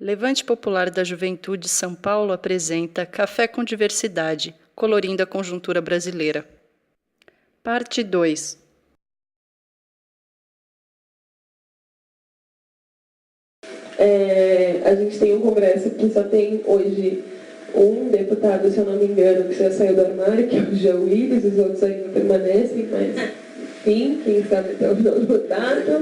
Levante Popular da Juventude São Paulo apresenta Café com Diversidade, colorindo a conjuntura brasileira. Parte 2. A gente tem um congresso que só tem hoje um deputado, se eu não me engano, que já saiu do armário, que é o João Willis, os outros ainda permanecem, mas enfim, quem sabe até o final do mandato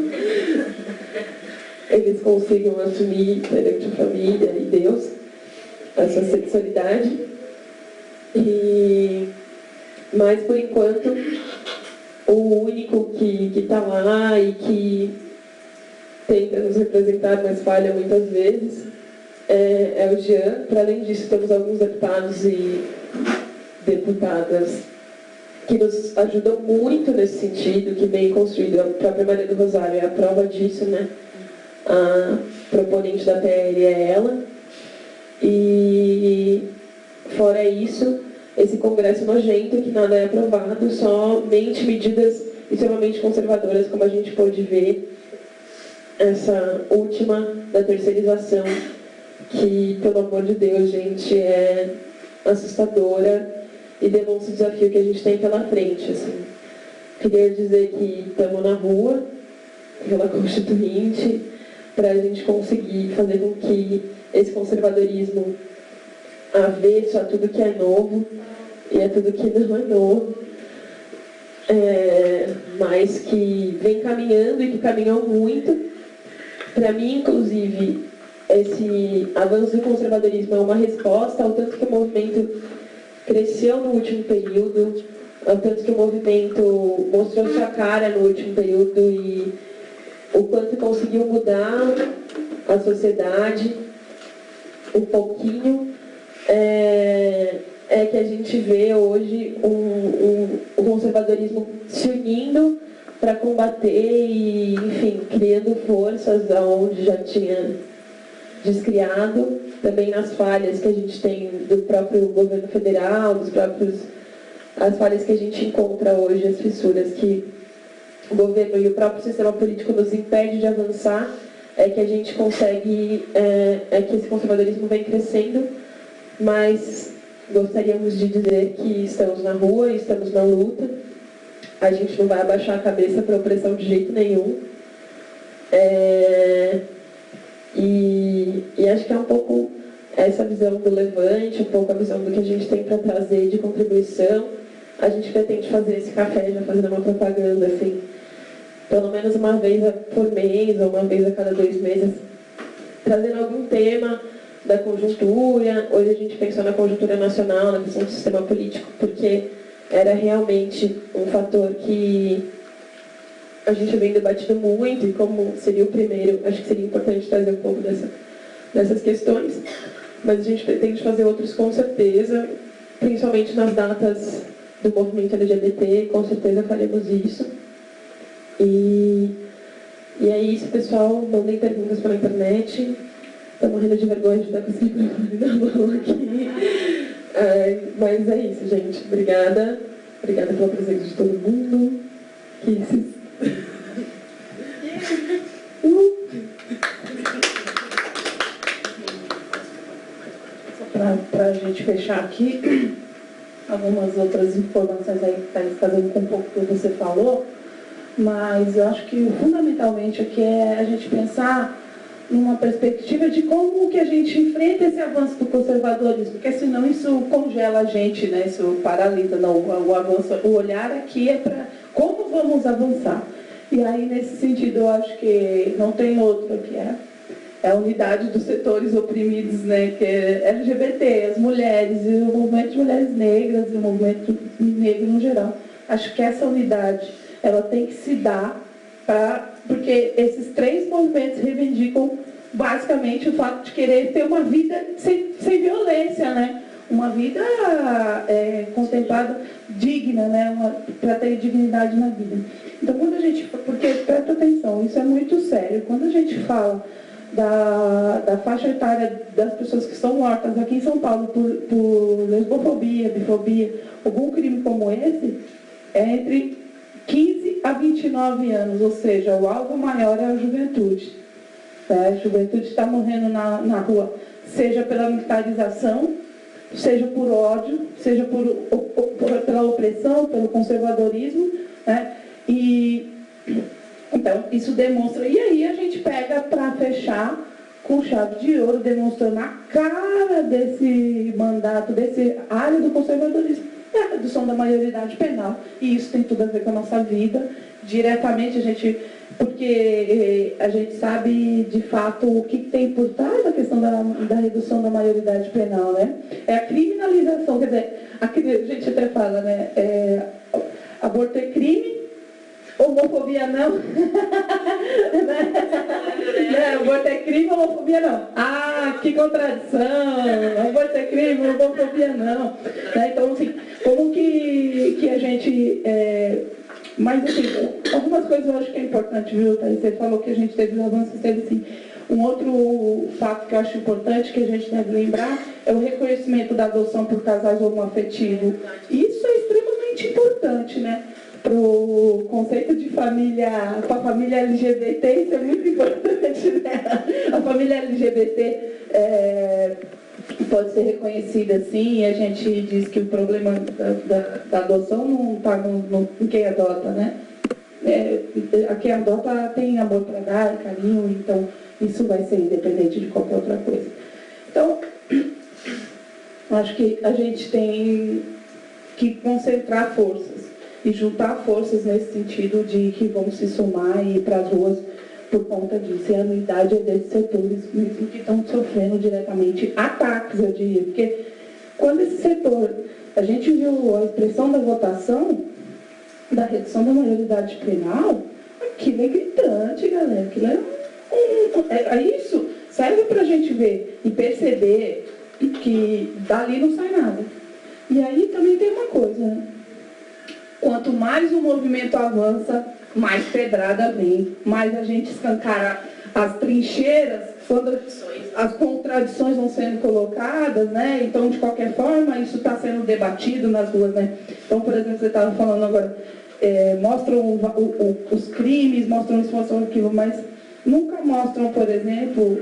eles consigam assumir perante a família e Deus a sua sexualidade. Mas, por enquanto, o único que está lá e que tenta nos representar, mas falha muitas vezes, é o Jean. Para além disso, temos alguns deputados e deputadas que nos ajudam muito nesse sentido, que vem construído. A própria Maria do Rosário é a prova disso, né? A proponente da PL é ela. E, fora isso, esse congresso nojento, que nada é aprovado, somente medidas extremamente conservadoras, como a gente pôde ver, essa última da terceirização, que, pelo amor de Deus, gente, é assustadora e demonstra o desafio que a gente tem pela frente. Assim. Queria dizer que estamos na rua, pela Constituinte, para a gente conseguir fazer com que esse conservadorismo avesso a tudo que é novo e a tudo que não é novo, mas que vem caminhando e que caminhou muito. Para mim, inclusive, esse avanço do conservadorismo é uma resposta ao tanto que o movimento cresceu no último período, ao tanto que o movimento mostrou sua cara no último período e o quanto conseguiu mudar a sociedade um pouquinho, é que a gente vê hoje o conservadorismo se unindo para combater e, enfim, criando forças onde já tinha descriado, também nas falhas que a gente tem do próprio governo federal, as falhas que a gente encontra hoje, as fissuras que o governo e o próprio sistema político nos impede de avançar, é que a gente consegue, que esse conservadorismo vem crescendo, mas gostaríamos de dizer que estamos na rua, estamos na luta, a gente não vai abaixar a cabeça para a opressão de jeito nenhum. E acho que é um pouco essa visão do Levante, um pouco a visão do que a gente tem para trazer de contribuição. A gente pretende fazer esse café, já fazendo uma propaganda, assim, pelo menos uma vez por mês, ou uma vez a cada 2 meses, trazendo algum tema da conjuntura. Hoje a gente pensou na conjuntura nacional, na questão do sistema político, porque era realmente um fator que a gente vem debatido muito, e como seria o primeiro, acho que seria importante trazer um pouco dessas questões, mas a gente pretende fazer outros com certeza, principalmente nas datas do movimento LGBT, com certeza faremos isso. E é isso, pessoal, mandem perguntas pela internet. Estou morrendo de vergonha de estar com esse microfone na mão aqui. Mas é isso, gente. Obrigada. Obrigada pela presença de todo mundo. Para a gente fechar aqui, algumas outras informações aí que está fazendo com um pouco do que você falou, mas eu acho que fundamentalmente aqui é a gente pensar numa perspectiva de como que a gente enfrenta esse avanço do conservadorismo, porque senão isso congela a gente, né? Isso paralisa. Não, o avanço, o olhar aqui é para como vamos avançar. E aí, nesse sentido, eu acho que não tem outro, que é a unidade dos setores oprimidos, né? Que é LGBT, as mulheres, e o movimento de mulheres negras, e o movimento negro no geral. Acho que essa unidade, ela tem que se dar porque esses 3 movimentos reivindicam basicamente o fato de querer ter uma vida sem violência, né? Uma vida contemplada, digna, né? Para ter dignidade na vida. Então, quando a gente... Porque, presta atenção, isso é muito sério. Quando a gente fala da faixa etária das pessoas que são mortas aqui em São Paulo por lesbofobia, bifobia, algum crime como esse, é entre 15 a 29 anos, ou seja, o alvo maior é a juventude. A juventude está morrendo na rua, seja pela militarização, seja por ódio, seja pela opressão, pelo conservadorismo, né? E então isso demonstra. E aí a gente pega para fechar com chave de ouro, demonstrando a cara desse mandato, desse área do conservadorismo, é a redução da maioridade penal. E isso tem tudo a ver com a nossa vida, diretamente porque a gente sabe de fato o que tem por trás da questão da redução da maioridade penal, né? É a criminalização, quer dizer, a gente até fala, né? Aborto é crime, homofobia não. Né? Aborto é crime, homofobia não. Ah, que contradição! Aborto é crime, homofobia não. Né? Então, assim, como que a gente... Mas, assim, algumas coisas eu acho que é importante, viu, Thaís? Você falou que a gente teve avanços, teve, assim... Um outro fato que eu acho importante, que a gente deve lembrar, é o reconhecimento da adoção por casais homoafetivos. Isso é extremamente importante, né? Para o conceito de família, com a família LGBT, isso é muito importante, né? A família LGBT pode ser reconhecida assim, e a gente diz que o problema da adoção não está em quem adota, né? Quem adota tem amor para dar, carinho, então isso vai ser independente de qualquer outra coisa. Então, acho que a gente tem que concentrar forças e juntar forças nesse sentido de que vamos se somar e ir para as ruas por conta disso. E a unidade é desses setores mesmo que estão sofrendo diretamente ataques, eu diria. Porque quando esse setor, a gente viu a expressão da votação, da redução da maioridade penal, aquilo é gritante, galera. Aquilo isso serve para a gente ver e perceber que dali não sai nada. E aí também tem uma coisa, né? Quanto mais o movimento avança, mais pedrada vem, mais a gente escancara as trincheiras, quando as contradições vão sendo colocadas, né? Então, de qualquer forma, isso está sendo debatido nas ruas, né? Então, por exemplo, você estava falando agora, mostram os crimes, mostram isso, mostram aquilo, mas nunca mostram, por exemplo,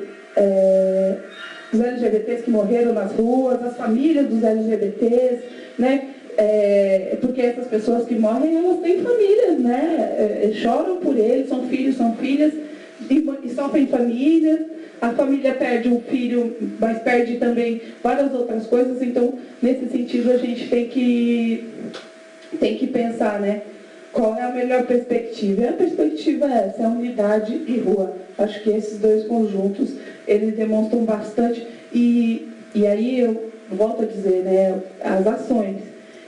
os LGBTs que morreram nas ruas, as famílias dos LGBTs, né? Porque essas pessoas que morrem, elas têm famílias, né? Choram por eles, são filhos, são filhas, e sofrem famílias. A família perde um filho, mas perde também várias outras coisas. Então, nesse sentido, a gente tem que pensar, né? Qual é a melhor perspectiva? E a perspectiva é essa, é unidade e rua. Acho que esses dois conjuntos, eles demonstram bastante. E aí eu volto a dizer, né? As ações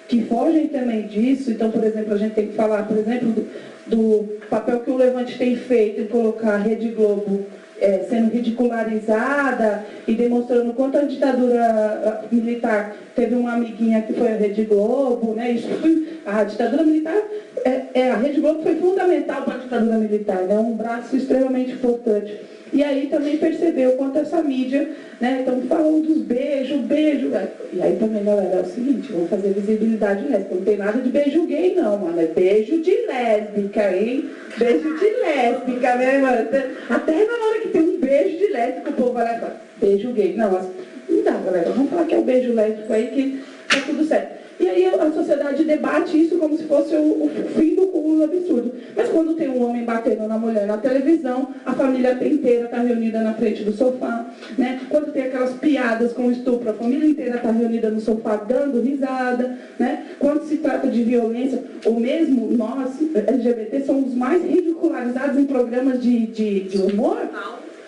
que fogem também disso. Então, por exemplo, a gente tem que falar, por exemplo, do papel que o Levante tem feito em colocar a Rede Globo sendo ridicularizada e demonstrando quanto a ditadura militar teve uma amiguinha que foi a Rede Globo, né? A ditadura militar, a Rede Globo foi fundamental para a ditadura militar, né? Um braço extremamente importante. E aí também percebeu quanto essa mídia, né? Então falam dos beijos. E aí também, galera, é o seguinte, vamos fazer visibilidade lésbica. Não tem nada de beijo gay, não, mano. É beijo de lésbica, hein? Beijo de lésbica, né, mano? Até na hora que tem um beijo de lésbica, o povo vai lá e fala, beijo gay. Não, não dá, galera. Vamos falar que é o beijo lésbico aí, que tá tudo certo. E aí a sociedade debate isso como se fosse o fim do cúmulo absurdo. Mas quando tem um homem batendo na mulher na televisão, a família inteira está reunida na frente do sofá, né? Quando tem aquelas piadas com estupro, a família inteira está reunida no sofá dando risada, né? Quando se trata de violência, ou mesmo nós, LGBT, somos os mais ridicularizados em programas de humor.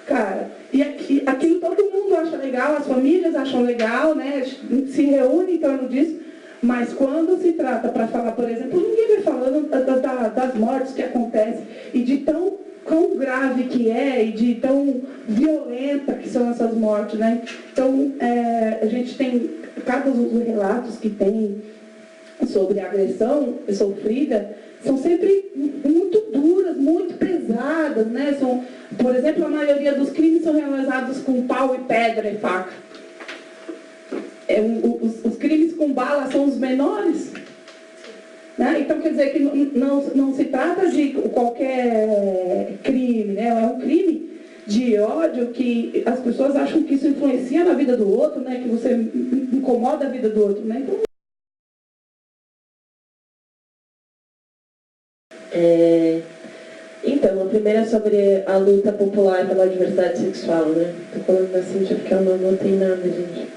Cara, e aquilo todo mundo acha legal, as famílias acham legal, né? Se reúnem em torno disso. Mas quando se trata para falar, por exemplo, ninguém vai falando das mortes que acontecem e de tão grave que é e de tão violenta que são essas mortes, né? Então, a gente tem, cada um dos relatos que tem sobre a agressão sofrida são sempre muito duras, muito pesadas, né? Por exemplo, a maioria dos crimes são realizados com pau e pedra e faca. Os crimes com bala são os menores, né? Então quer dizer que não se trata de qualquer crime, né? É um crime de ódio, que as pessoas acham que isso influencia na vida do outro, né? Que você incomoda a vida do outro, né? Então, a primeira é sobre a luta popular pela diversidade sexual, né? Tô falando assim porque eu não anotei nada, gente.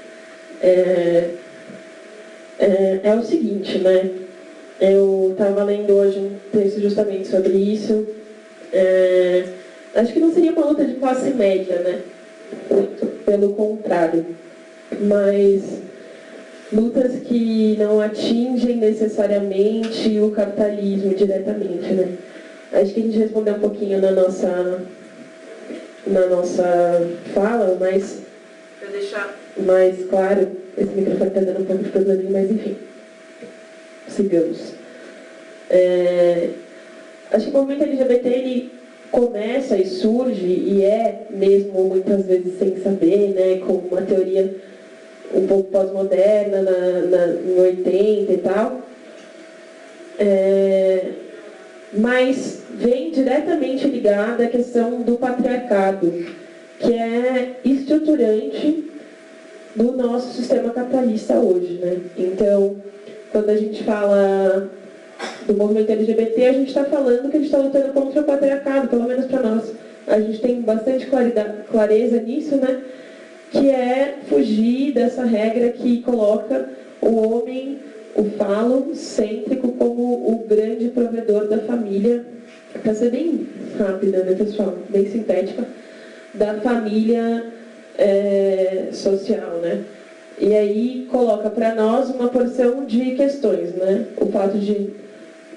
É o seguinte, né? Eu estava lendo hoje um texto justamente sobre isso. Acho que não seria uma luta de classe média, né? Pelo contrário. Mas lutas que não atingem necessariamente o capitalismo diretamente, né? Acho que a gente respondeu um pouquinho na nossa fala, mas para deixar mais claro, esse microfone está dando um pouco de probleminha, mas enfim, sigamos. Acho que o movimento LGBT ele começa e surge, e é mesmo muitas vezes sem saber, né, com uma teoria um pouco pós-moderna, em 80 e tal, mas vem diretamente ligada à questão do patriarcado, que é estruturante do nosso sistema capitalista hoje, né? Então, quando a gente fala do movimento LGBT, a gente está falando que a gente está lutando contra o patriarcado, pelo menos para nós. A gente tem bastante clareza nisso, né? Que é fugir dessa regra que coloca o homem, o falo cêntrico, como o grande provedor da família, para ser bem rápida, né, pessoal? Bem sintética, da família social, né? E aí coloca para nós uma porção de questões, né? O fato de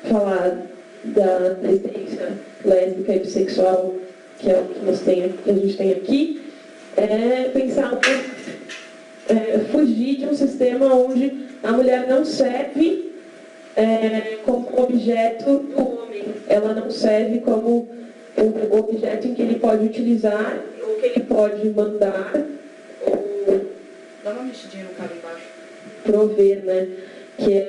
falar da existência lésbica e bissexual, que é o que a gente tem aqui, pensar fugir de um sistema onde a mulher não serve como objeto do homem, ela não serve como um objeto em que ele pode utilizar, ou que ele pode mandar, ou Dá uma mexidinha no cabo embaixo. prover, né? Que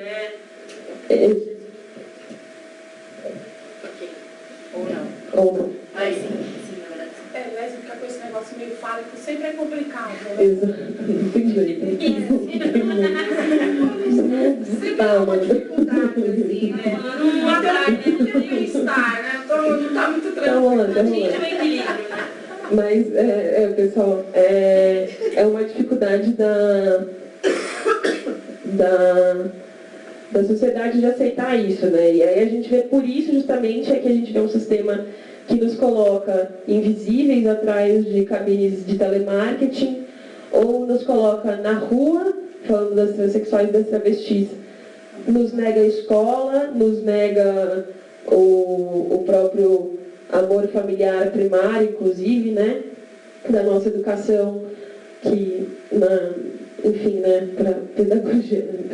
Ou não. ou não. Aí sim, na verdade. Lésbica com esse negócio meio fálico sempre é complicado, né? Exato. Tem jeito. Sempre é uma dificuldade, assim, né? Não atrai, né? Nem estar, né? Não tá muito Tá rolando, tá tranquilo. rolando. É equilíbrio, né? Mas, pessoal, é uma dificuldade da sociedade de aceitar isso, né? E aí a gente vê, por isso justamente, que a gente vê um sistema que nos coloca invisíveis atrás de cabines de telemarketing, ou nos coloca na rua, falando das transexuais e das travestis, nos nega a escola, nos nega o próprio amor familiar primário, inclusive, né? Da nossa educação, que, enfim, né,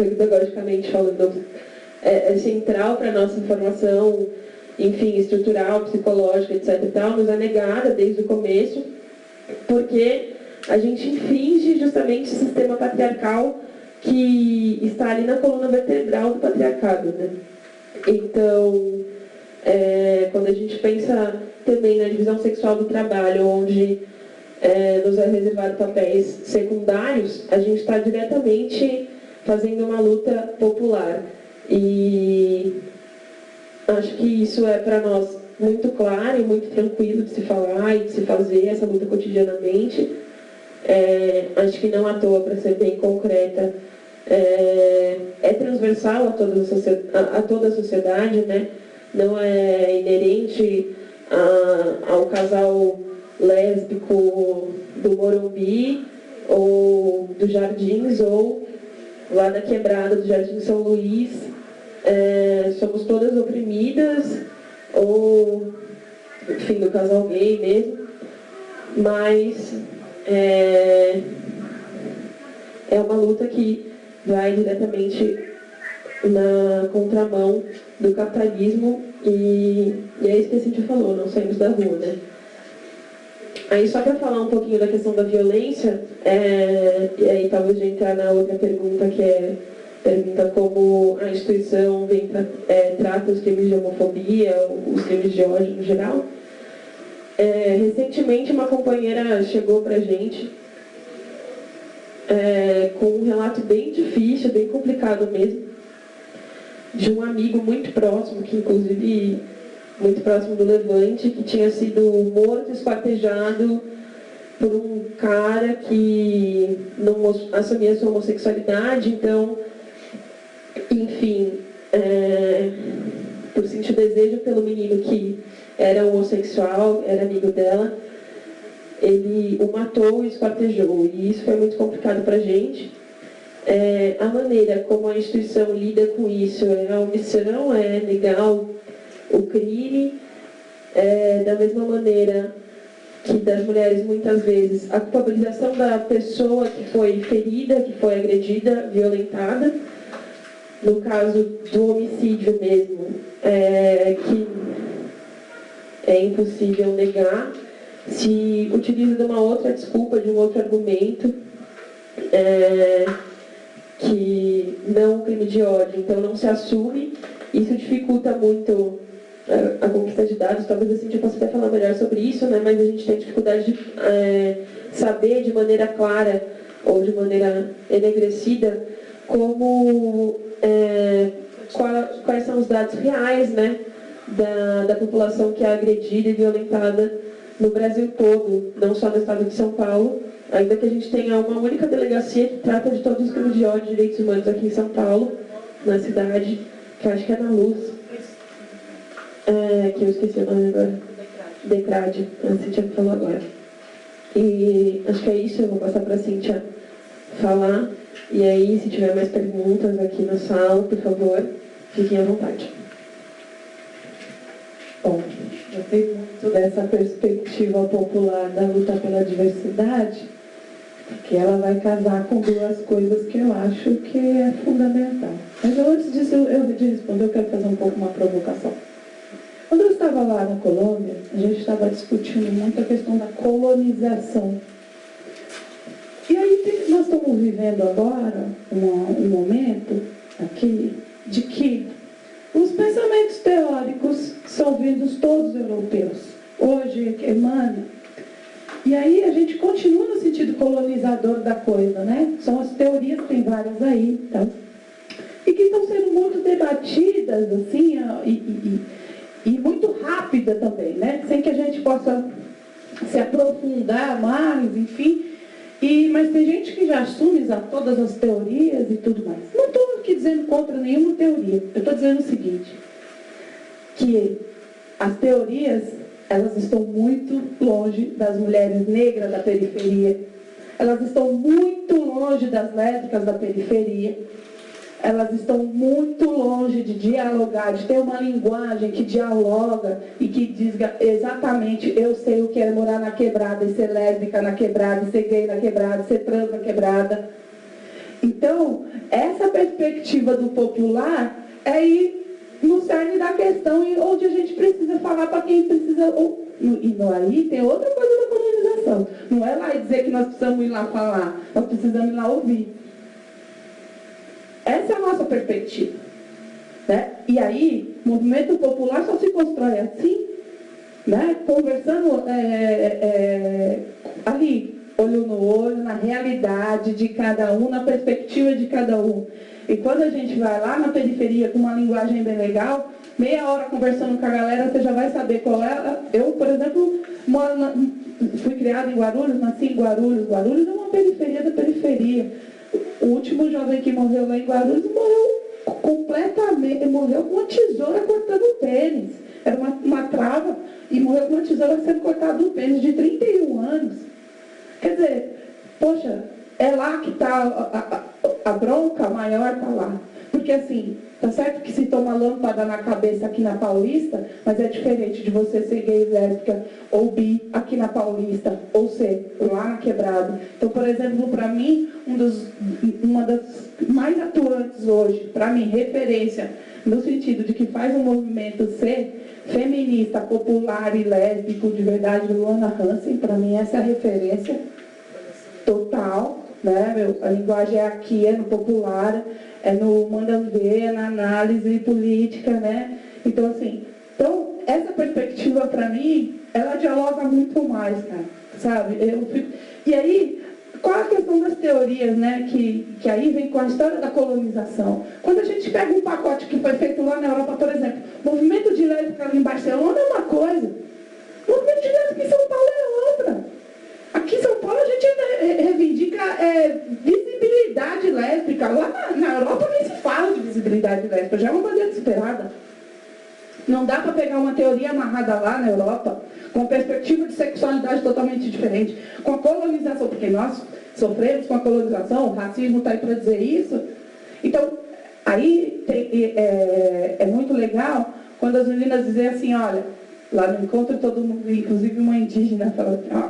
pedagogicamente falando, é central para a nossa formação, enfim, estrutural, psicológica, etc. e tal, nos é negada desde o começo, porque a gente infringe justamente o sistema patriarcal que está ali na coluna vertebral do patriarcado, né? Então, quando a gente pensa também na divisão sexual do trabalho, onde nos é reservado papéis secundários, a gente está diretamente fazendo uma luta popular. E acho que isso é para nós muito claro e muito tranquilo de se falar e de se fazer essa luta cotidianamente. Acho que não à toa, para ser bem concreta, é transversal a toda a sociedade, né? Não é inerente ao casal lésbico do Morumbi ou dos Jardins, ou lá da Quebrada do Jardim São Luís. Somos todas oprimidas, ou, enfim, do casal gay mesmo, mas é uma luta que vai diretamente na contramão do capitalismo, e é isso que a Cíntia falou, não saímos da rua, né? Aí, só para falar um pouquinho da questão da violência, e aí talvez já entrar na outra pergunta, que pergunta como a instituição trata os crimes de homofobia, os crimes de ódio no geral. Recentemente, uma companheira chegou para a gente com um relato bem difícil, bem complicado mesmo, de um amigo muito próximo, que inclusive muito próximo do Levante, que tinha sido morto, esquartejado por um cara que não assumia sua homossexualidade. Então, enfim, por sentir desejo pelo menino que era homossexual, era amigo dela, ele o matou e esquartejou. E isso foi muito complicado para a gente. A maneira como a instituição lida com isso é a omissão, é negar o crime, da mesma maneira que das mulheres, muitas vezes, a culpabilização da pessoa que foi ferida, que foi agredida, violentada. No caso do homicídio mesmo, que é impossível negar, se utiliza de uma outra desculpa, de um outro argumento, que não um crime de ódio, então não se assume. Isso dificulta muito a conquista de dados. Talvez assim eu possa até falar melhor sobre isso, né? Mas a gente tem dificuldade de saber de maneira clara ou de maneira enegrecida como quais são os dados reais, né, da população que é agredida e violentada no Brasil todo, não só no estado de São Paulo, ainda que a gente tenha uma única delegacia que trata de todos os crimes de ódio e direitos humanos aqui em São Paulo, na cidade, que eu acho que é na Luz, que eu esqueci o nome agora, Decrade, a Cíntia falou agora. E acho que é isso, eu vou passar para a Cíntia falar, e aí, se tiver mais perguntas aqui na sala, por favor, fiquem à vontade. Bom, eu tenho muito dessa perspectiva popular da luta pela diversidade, porque ela vai casar com duas coisas que eu acho que é fundamental. Mas antes disso, eu de responder, eu quero fazer um pouco uma provocação. Quando eu estava lá na Colômbia, a gente estava discutindo muito a questão da colonização. E aí nós estamos vivendo agora um momento aqui de que os pensamentos teóricos são vindos todos europeus. Hoje, Emmanuel. E aí a gente continua no sentido colonizador da coisa, né? São as teorias, tem várias aí, então, e que estão sendo muito debatidas, assim, e muito rápida também, né? Sem que a gente possa se aprofundar mais, enfim. Mas tem gente que já assume todas as teorias e tudo mais. Não estou aqui dizendo contra nenhuma teoria. Eu estou dizendo o seguinte, que as teorias, elas estão muito longe das mulheres negras da periferia. Elas estão muito longe das lésbicas da periferia. Elas estão muito longe de dialogar, de ter uma linguagem que dialoga e que diz exatamente, eu sei o que é morar na quebrada e ser lésbica na quebrada, e ser gay na quebrada, e ser trans na quebrada. Então, essa perspectiva do popular é ir no cerne da questão, onde a gente precisa falar para quem precisa. E aí tem outra coisa da colonização. Não é lá dizer que nós precisamos ir lá falar, nós precisamos ir lá ouvir. Essa é a nossa perspectiva, né? E aí, o movimento popular só se constrói assim, né? Conversando ali, olho no olho, na realidade de cada um, na perspectiva de cada um. E quando a gente vai lá na periferia com uma linguagem bem legal, meia hora conversando com a galera, você já vai saber qual é. Eu, por exemplo, fui criada em Guarulhos, nasci em Guarulhos. Guarulhos é uma periferia da periferia. O último jovem que morreu lá em Guarulhos morreu completamente, morreu com uma tesoura cortando o pênis. Era uma trava e morreu com uma tesoura sendo cortado o pênis de 31 anos. Quer dizer, poxa, é lá que está a bronca maior, está lá. Porque assim, tá certo que se toma lâmpada na cabeça aqui na Paulista, mas é diferente de você ser gay, lésbica ou bi aqui na Paulista, ou ser lá na Quebrada. Então, por exemplo, para mim, uma das mais atuantes hoje, para mim, referência, no sentido de que faz um movimento ser feminista, popular e lésbico de verdade, Luana Hansen, para mim essa é a referência total, né? A linguagem é aqui, é no popular, é no manda ver, é na análise política, né? Então, assim, essa perspectiva para mim ela dialoga muito mais, cara, sabe? E aí, qual a questão das teorias, né, que aí vem com a história da colonização? Quando a gente pega um pacote que foi feito lá na Europa, por exemplo, o movimento de lésbica em Barcelona é uma coisa, o movimento de lésbica em São Paulo é outra. Aqui em São Paulo a gente reivindica visibilidade lésbica. Lá na Europa nem se fala de visibilidade lésbica, já é uma bandeira esperada. Não dá para pegar uma teoria amarrada lá na Europa, com perspectiva de sexualidade totalmente diferente, com a colonização, porque nós sofremos com a colonização, o racismo está aí para dizer isso. Então, aí é muito legal quando as meninas dizem assim, olha, lá no encontro todo mundo, inclusive uma indígena, fala assim, ó,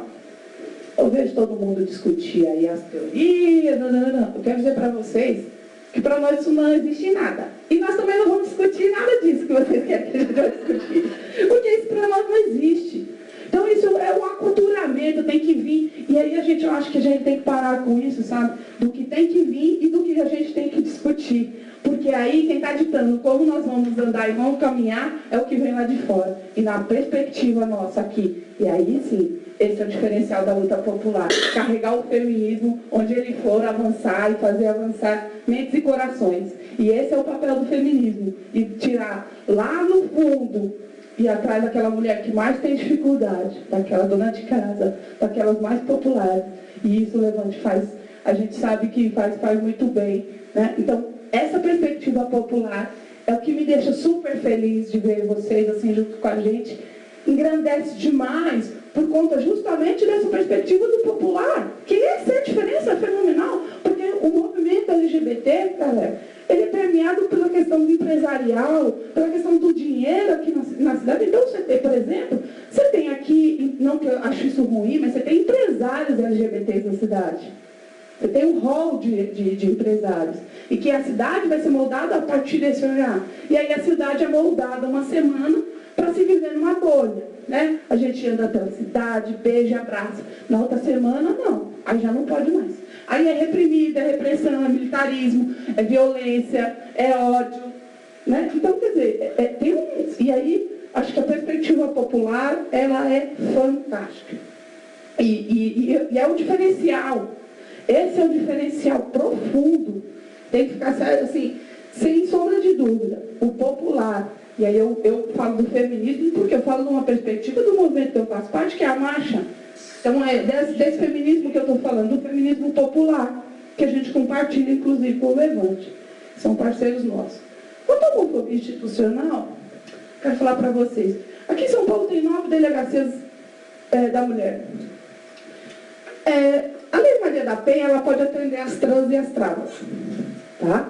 eu vejo todo mundo discutir aí as teorias, não. Eu quero dizer para vocês que para nós isso não existe nada. E nós também não vamos discutir nada disso que vocês querem que a gente vai discutir. Porque isso para nós não existe. Então isso é um aculturamento, tem que vir. E aí eu acho que a gente tem que parar com isso, sabe? Do que tem que vir e do que a gente tem que discutir. Porque aí quem está ditando como nós vamos andar e vamos caminhar é o que vem lá de fora. E na perspectiva nossa aqui. E aí sim, esse é o diferencial da luta popular. Carregar o feminismo onde ele for avançar e fazer avançar mentes e corações. E esse é o papel do feminismo. E tirar lá no fundo e atrás daquela mulher que mais tem dificuldade, daquela dona de casa, daquelas mais populares. E isso o Levante faz, a gente sabe que faz muito bem, né? Então, essa perspectiva popular é o que me deixa super feliz de ver vocês assim junto com a gente. Engrandece demais por conta justamente dessa perspectiva do popular, que essa é a diferença fenomenal, porque o movimento LGBT, galera, ele é permeado pela questão do empresarial, pela questão do dinheiro aqui na cidade. Então, você tem, por exemplo, você tem aqui, não que eu acho isso ruim, mas você tem empresários LGBTs na cidade. Você tem um hall de empresários. E que a cidade vai ser moldada a partir desse olhar. E aí a cidade é moldada uma semana para se viver numa bolha. Né? A gente anda pela cidade, beija, abraça. Na outra semana, não. Aí já não pode mais. Aí é reprimida, é repressão, é militarismo, é violência, é ódio. Né? Então, quer dizer, e aí, acho que a perspectiva popular, ela é fantástica. E é um diferencial. Esse é o diferencial profundo. Tem que ficar assim, sem sombra de dúvida. O popular. E aí eu falo do feminismo porque eu falo de uma perspectiva do movimento que eu faço parte, que é a marcha. Então é desse feminismo que eu estou falando, do feminismo popular, que a gente compartilha, inclusive, com o Levante. São parceiros nossos. Quanto à homofobia institucional, quero falar para vocês. Aqui em São Paulo tem 9 delegacias da mulher. A Lei Maria da Penha, ela pode atender as trans e as travas. Tá?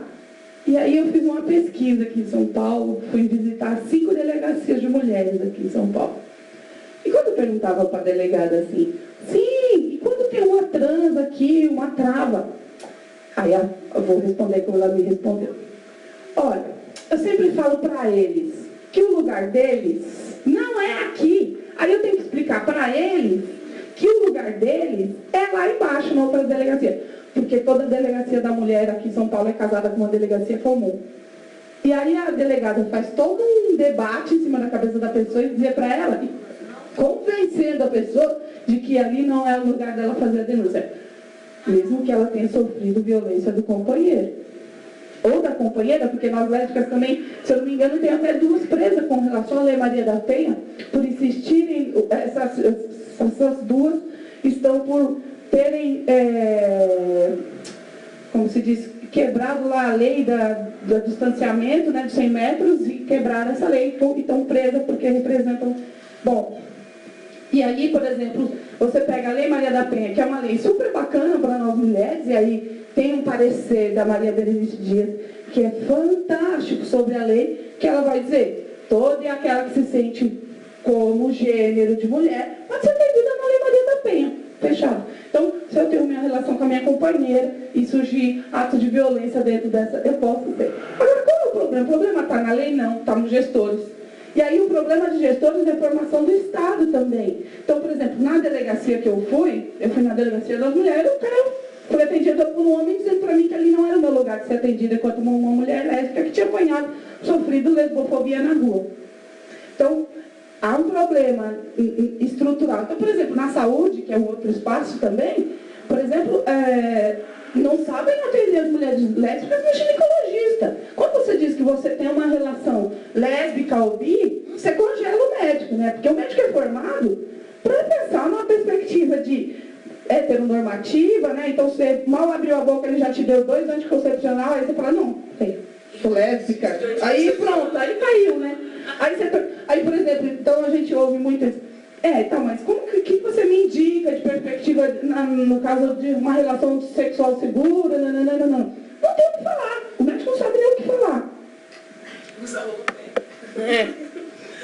E aí eu fiz uma pesquisa aqui em São Paulo, fui visitar 5 delegacias de mulheres aqui em São Paulo. E quando eu perguntava para a delegada assim, sim, e quando tem uma trans aqui, uma trava? Aí eu vou responder como ela me respondeu. Olha, eu sempre falo para eles que o lugar deles não é aqui. Aí eu tenho que explicar para eles que o lugar deles é lá embaixo, na outra delegacia. Porque toda delegacia da mulher aqui em São Paulo é casada com uma delegacia comum. E aí a delegada faz todo um debate em cima da cabeça da pessoa e dizer para ela, convencendo a pessoa de que ali não é o lugar dela fazer a denúncia. Mesmo que ela tenha sofrido violência do companheiro. Ou da companheira, porque nós lésbicas também, se eu não me engano, tem até 2 presas com relação à Lei Maria da Penha, por insistirem, essas 2 estão por terem, como se diz, quebrado lá a lei do distanciamento, né, de 100 metros, e quebraram essa lei, e estão presas porque representam... Bom, e aí, por exemplo, você pega a Lei Maria da Penha, que é uma lei super bacana para nós mulheres, e aí tem um parecer da Maria Berenice Dias, que é fantástico sobre a lei, que ela vai dizer, toda aquela que se sente como gênero de mulher, pode ser atendida na Lei Maria da Penha, fechado. Então, se eu tenho minha relação com a minha companheira e surgir atos de violência dentro dessa, eu posso ter. Agora, qual é o problema? O problema está na lei? Não, está nos gestores. E aí o problema de gestores é a formação do Estado também. Então, por exemplo, na delegacia que eu fui na delegacia das mulheres, o cara foi atendida por um homem dizendo para mim que ali não era o meu lugar de ser atendida enquanto uma mulher lésbica que tinha apanhado, sofrido lesbofobia na rua. Então, há um problema estrutural. Então, por exemplo, na saúde, que é um outro espaço também, por exemplo, não sabem atender as mulheres lésbicas no ginecologista. Quando você diz que você tem uma relação lésbica ou bi, você congela o médico, né? Porque o médico é formado para pensar numa perspectiva de heteronormativa, né? Então, você mal abriu a boca, ele já te deu 2 anticoncepcionais, aí você fala, não, sou lésbica. Aí pronto, aí caiu, né? Aí, por exemplo, então a gente ouve muitas... então, mas como que você me indica de perspectiva, no caso de uma relação sexual segura? Não tem o que falar. O médico não sabe nem o que falar.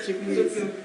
Tipo isso.